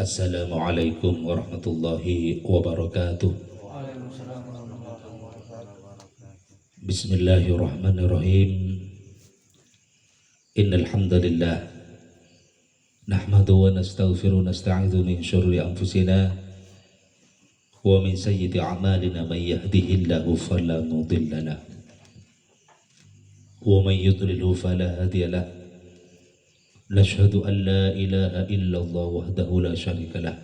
Assalamualaikum warahmatullahi wabarakatuh. Bismillahirrahmanirrahim. Innal hamdalillah nahmadu wa nastaghfiru nasta'idzu min syururi anfusina wa min sayyiati a'malina may yahdihillahu fala mudilla lahu wa may yudlilhu fala hadiya lahu. Nashhadu an la ilaha illallah wahdahu la syarika lah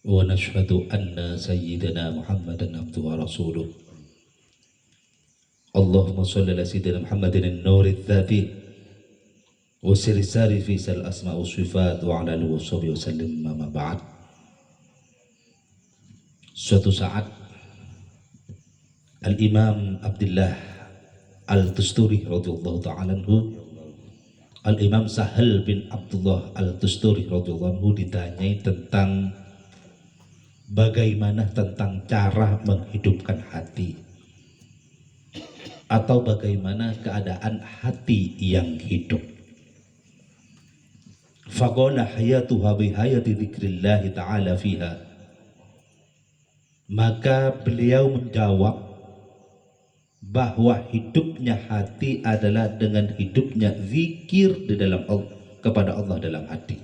wa nashhadu anna sayyidina Muhammadan abduhu wa rasuluh. Allahumma shalli ala sayyidina Muhammadin an-nur adh-dhati wa sirri sari fi sal asma wa sifat wa ala alihi wa sahbihi wa sallim. Amma ba'd. Suatu saat Al-Imam Abdullah Al-Tusturi radhiyallahu ta'ala anhu, Al-Imam Sahal bin Abdullah Al-Tusturi radhiyallahu anhu ditanyai tentang bagaimana tentang cara menghidupkan hati atau bagaimana keadaan hati yang hidup. Faqala hayatuha bi hayati dzikrillah ta'ala fiha. Maka beliau menjawab bahwa hidupnya hati adalah dengan hidupnya zikir di dalam kepada Allah dalam hati.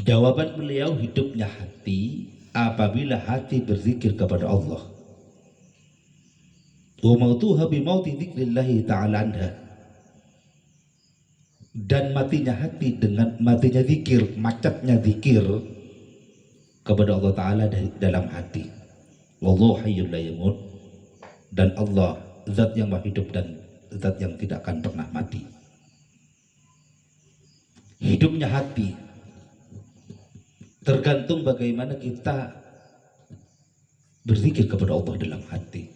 Jawaban beliau, hidupnya hati apabila hati berzikir kepada Allah. Wa mautuha bi mauti dzikrillah ta'ala anha. Dan matinya hati dengan matinya zikir, macetnya zikir kepada Allah Ta'ala dalam hati. Wallahu hayyul la yamut, dan Allah zat yang maha hidup dan zat yang tidak akan pernah mati. Hidupnya hati tergantung bagaimana kita berzikir kepada Allah dalam hati.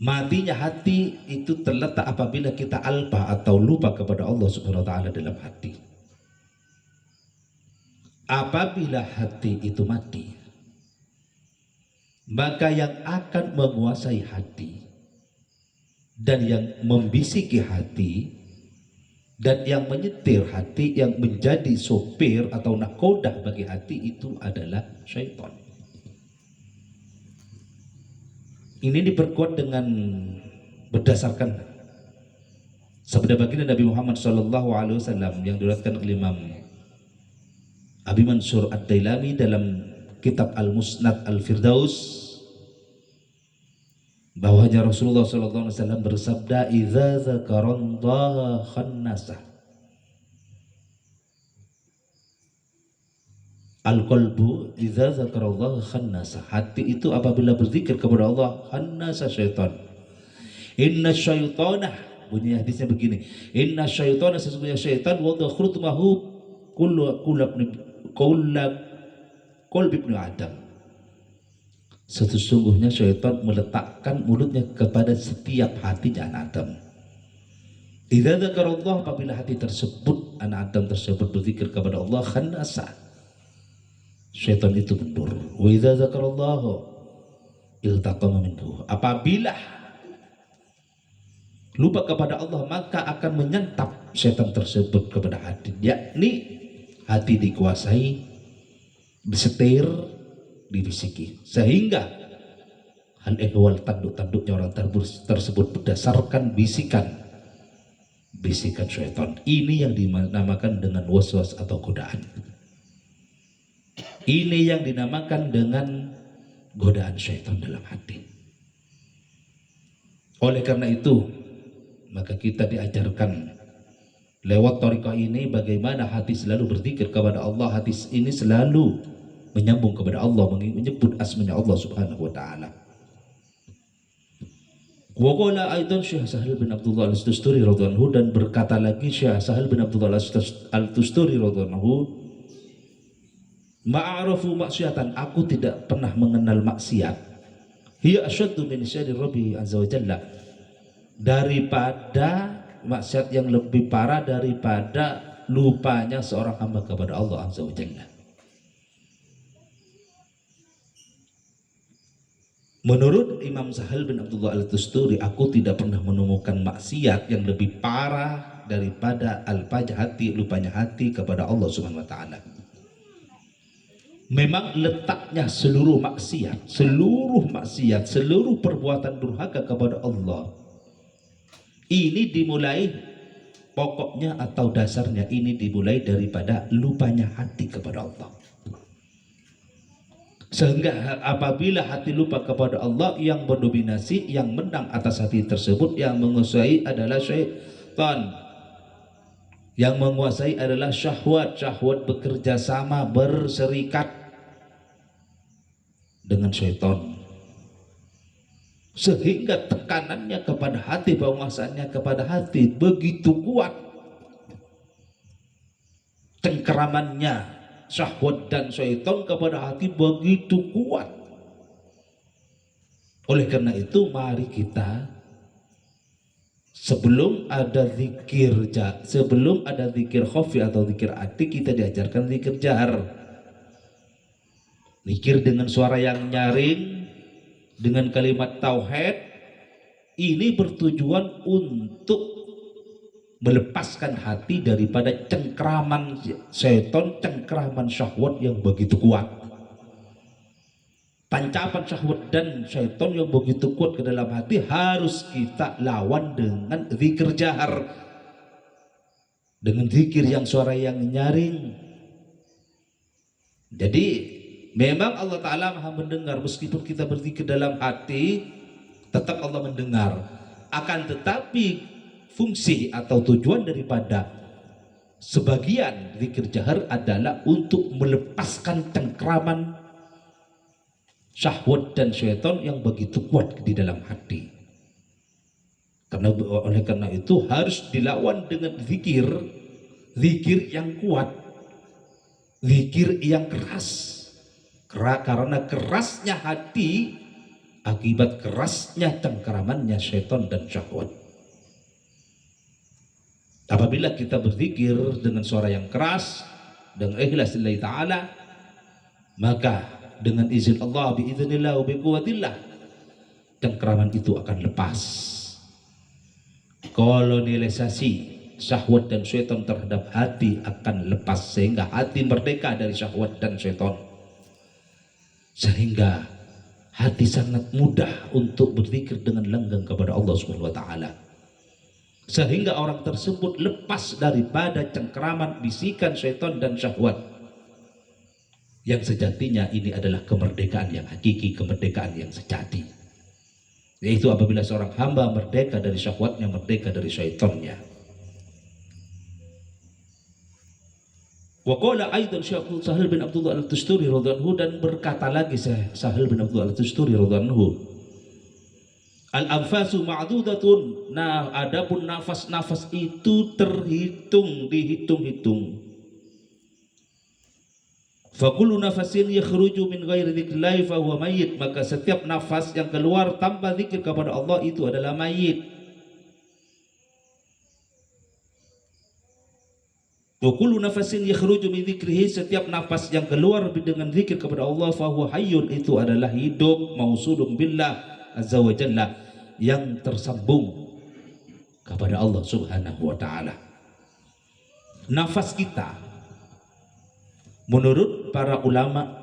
Matinya hati itu terletak apabila kita alpa atau lupa kepada Allah Subhanahu wa taala dalam hati. Apabila hati itu mati, maka yang akan menguasai hati dan yang membisiki hati dan yang menyetir hati, yang menjadi sopir atau nakodah bagi hati itu adalah syaitan. Ini diperkuat dengan berdasarkan sabda baginda Nabi Muhammad SAW yang diriwayatkan oleh Imam Abi Mansur Ad-Dailami dalam kitab Al-Musnad Al-Firdaus, bahwanya Rasulullah SAW bersabda, "Idza dzakarallaha khannasa." Al-qalbu idza dzakarallaha khannasa. Hati itu apabila berzikir kepada Allah, khannasa syaitan. Inna syaitana, bunyi hadisnya begini, inna syaitana, sesungguhnya syaitan, wa khurtumahu qalbi ibnu Adam. Sesungguhnya syaitan meletakkan mulutnya kepada setiap hatinya anak Adam. Idza dzakarallah, apabila hati tersebut, anak Adam tersebut berzikir kepada Allah, khannasa, syaitan itu mundur. Wa idza dzakarallah iltaqama minhu, apabila lupa kepada Allah maka akan menyantap syaitan tersebut kepada hati, yakni hati dikuasai, disetir, dibisiki, sehingga hal ehwal tanduk-tanduknya orang tersebut berdasarkan bisikan syaitan. Ini yang dinamakan dengan waswas atau godaan. Ini yang dinamakan dengan godaan syaitan dalam hati. Oleh karena itu, maka kita diajarkan lewat thariqah ini bagaimana hati selalu berzikir kepada Allah, hati ini selalu menyambung kepada Allah, menyebut asmanya Allah Subhanahu wa taala. Wa qala aidan Syekh Sahal bin Abdullah Al-Tusturi radhiyallahu anhu, dan berkata lagi Syekh Sahal bin Abdullah Al-Tusturi radhiyallahu anhu, ma'arafu maksiatan, aku tidak pernah mengenal maksiat, hiya asyaddu min syarri rabbi azza wa jalla, daripada maksiat yang lebih parah daripada lupanya seorang hamba kepada Allah azza wa jalla. Menurut Imam Sahal bin Abdullah Al-Tusturi, aku tidak pernah menemukan maksiat yang lebih parah daripada al-fajr hati, lupanya hati kepada Allah Subhanahu wa taala. Memang letaknya seluruh maksiat, seluruh perbuatan durhaka kepada Allah ini dimulai, pokoknya atau dasarnya ini dimulai daripada lupanya hati kepada Allah. Sehingga apabila hati lupa kepada Allah, yang mendominasi, yang menang atas hati tersebut, yang menguasai adalah syaitan, yang menguasai adalah syahwat. Syahwat bekerja sama, berserikat dengan syaitan, sehingga tekanannya kepada hati, penguasaannya kepada hati begitu kuat, cengkeramannya syahwat dan syaitan kepada hati begitu kuat. Oleh karena itu, mari kita sebelum ada zikir khafi atau zikir ati, kita diajarkan zikir jahar. Zikir dengan suara yang nyaring, dengan kalimat tauhid, ini bertujuan untuk melepaskan hati daripada cengkraman setan, cengkraman syahwat yang begitu kuat. Pancapan syahwat dan setan yang begitu kuat ke dalam hati harus kita lawan dengan zikir jahar, dengan zikir yang suara yang nyaring. Jadi memang Allah Ta'ala maha mendengar, meskipun kita berzikir dalam hati tetap Allah mendengar. Akan tetapi fungsi atau tujuan daripada sebagian zikir jahar adalah untuk melepaskan cengkraman syahwat dan syaitan yang begitu kuat di dalam hati. Oleh karena itu harus dilawan dengan zikir yang kuat, zikir yang keras. Karena kerasnya hati akibat kerasnya cengkramannya syaitan dan syahwat. Apabila kita berzikir dengan suara yang keras, dengan ikhlas lillahi ta'ala, maka dengan izin Allah, biiznillah wa biquwatillah, cengkraman itu akan lepas. Kolonialisasi syahwat dan syaitan terhadap hati akan lepas, sehingga hati merdeka dari syahwat dan syaitan, sehingga hati sangat mudah untuk berzikir dengan langgeng kepada Allah Subhanahu wa taala, sehingga orang tersebut lepas daripada cengkraman bisikan syaitan dan syahwat, yang sejatinya ini adalah kemerdekaan yang hakiki, kemerdekaan yang sejati, yaitu apabila seorang hamba merdeka dari syahwatnya, merdeka dari syaitannya. Wa qala aidan Syekh Sahal bin Abdullah Al-Tusturi radhiyallahu anhu, dan berkata lagi Sahal bin Abdullah Al-Tusturi radhiyallahu anhu, al-anfasu ma'dudatun. Nah, adapun nafas-nafas itu dihitung-hitung. Fa kullu nafasin yakhruju min ghairi dzikrillah fa huwa mayyit. Maka setiap nafas yang keluar tanpa zikir kepada Allah itu adalah mayit. Wa kullu nafasin yakhruju min dzikrihi, setiap nafas yang keluar dengan zikir kepada Allah fa huwa hayyun, itu adalah hidup, mausulun billah azza wa jalla, yang tersambung kepada Allah Subhanahu wa taala. Nafas kita menurut para ulama,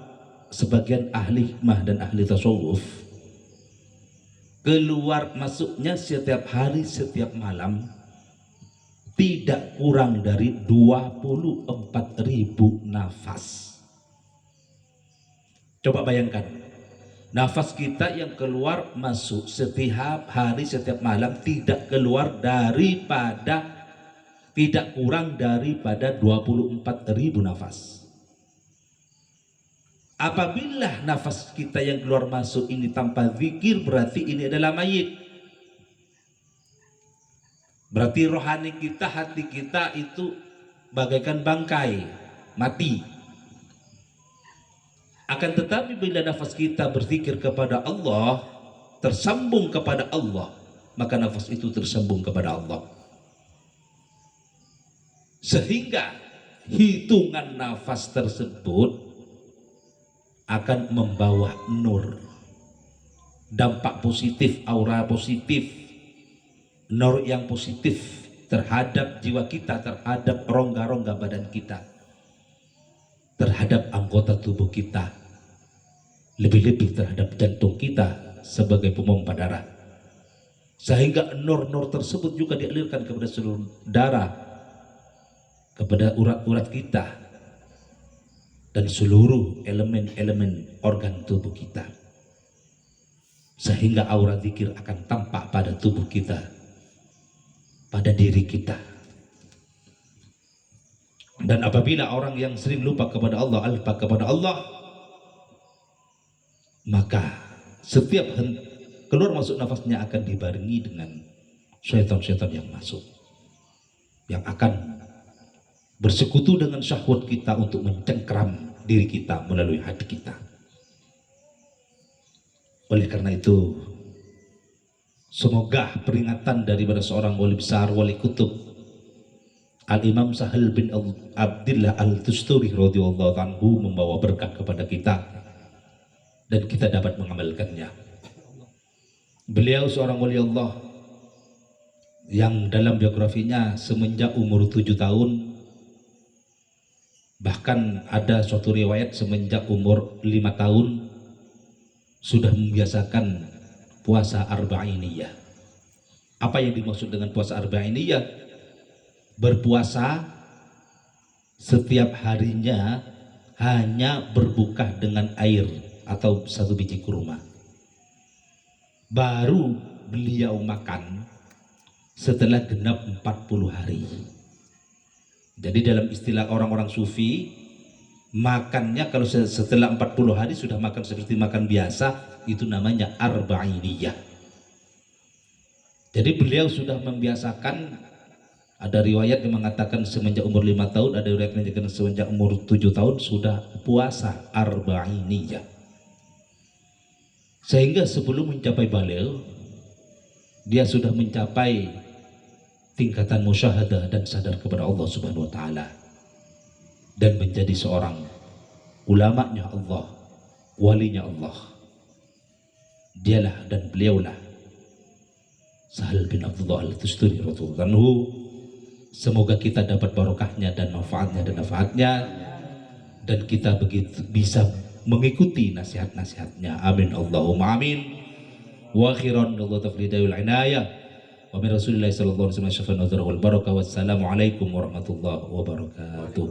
sebagian ahli hikmah dan ahli tasawuf, keluar masuknya setiap hari, setiap malam tidak kurang dari 24.000 nafas. Coba bayangkan, nafas kita yang keluar masuk setiap hari, setiap malam tidak kurang daripada 24.000 nafas. Apabila nafas kita yang keluar masuk ini tanpa zikir, berarti ini adalah mayit. Berarti rohani kita, hati kita itu bagaikan bangkai, mati. Akan tetapi bila nafas kita berzikir kepada Allah, tersambung kepada Allah, maka nafas itu tersambung kepada Allah, sehingga hitungan nafas tersebut akan membawa nur, dampak positif, aura positif, nur yang positif terhadap jiwa kita, terhadap rongga-rongga badan kita, terhadap anggota tubuh kita, lebih-lebih terhadap jantung kita sebagai pemompa darah, sehingga nur-nur tersebut juga dialirkan kepada seluruh darah, kepada urat-urat kita dan seluruh elemen-elemen organ tubuh kita, sehingga aura zikir akan tampak pada tubuh kita, pada diri kita. Dan apabila orang yang sering lupa kepada Allah, maka setiap keluar masuk nafasnya akan dibarengi dengan syaitan-syaitan yang masuk, yang akan bersekutu dengan syahwat kita untuk mencengkram diri kita melalui hati kita. Oleh karena itu, semoga peringatan daripada seorang wali besar, wali kutub, Al-Imam Sahal bin Abdillah Al-Tusturi radhiyallahu anhu membawa berkah kepada kita dan kita dapat mengamalkannya. Beliau seorang wali Allah yang dalam biografinya semenjak umur 7 tahun, bahkan ada suatu riwayat semenjak umur 5 tahun sudah membiasakan puasa arba'iniyah. Apa yang dimaksud dengan puasa arba'iniyah? Berpuasa setiap harinya hanya berbuka dengan air atau 1 biji kurma. Baru beliau makan setelah genap 40 hari. Jadi dalam istilah orang-orang sufi, makannya kalau setelah 40 hari sudah makan seperti makan biasa, itu namanya arba'iniyah. Jadi beliau sudah membiasakan. Ada riwayat yang mengatakan semenjak umur 5 tahun, ada riwayat yang mengatakan semenjak umur 7 tahun sudah puasa arba'iniyah. Sehingga sebelum mencapai baligh, dia sudah mencapai tingkatan musyahadah dan sadar kepada Allah Subhanahu wa taala, dan menjadi seorang ulamanya Allah, walinya Allah. Dialah dan beliaulah Sahal bin Abdullah Al-Tusturi radhiyallahu anhu. Semoga kita dapat barokahnya dan manfaatnya dan kita begitu bisa mengikuti nasihat-nasihatnya. Amin Allahumma amin. Wa akhiran Allah tafridayul inayah wa min Rasulillah sallallahu alaihi wasallam syafa'an wal barakah. Wassalamu alaikum warahmatullahi wabarakatuh.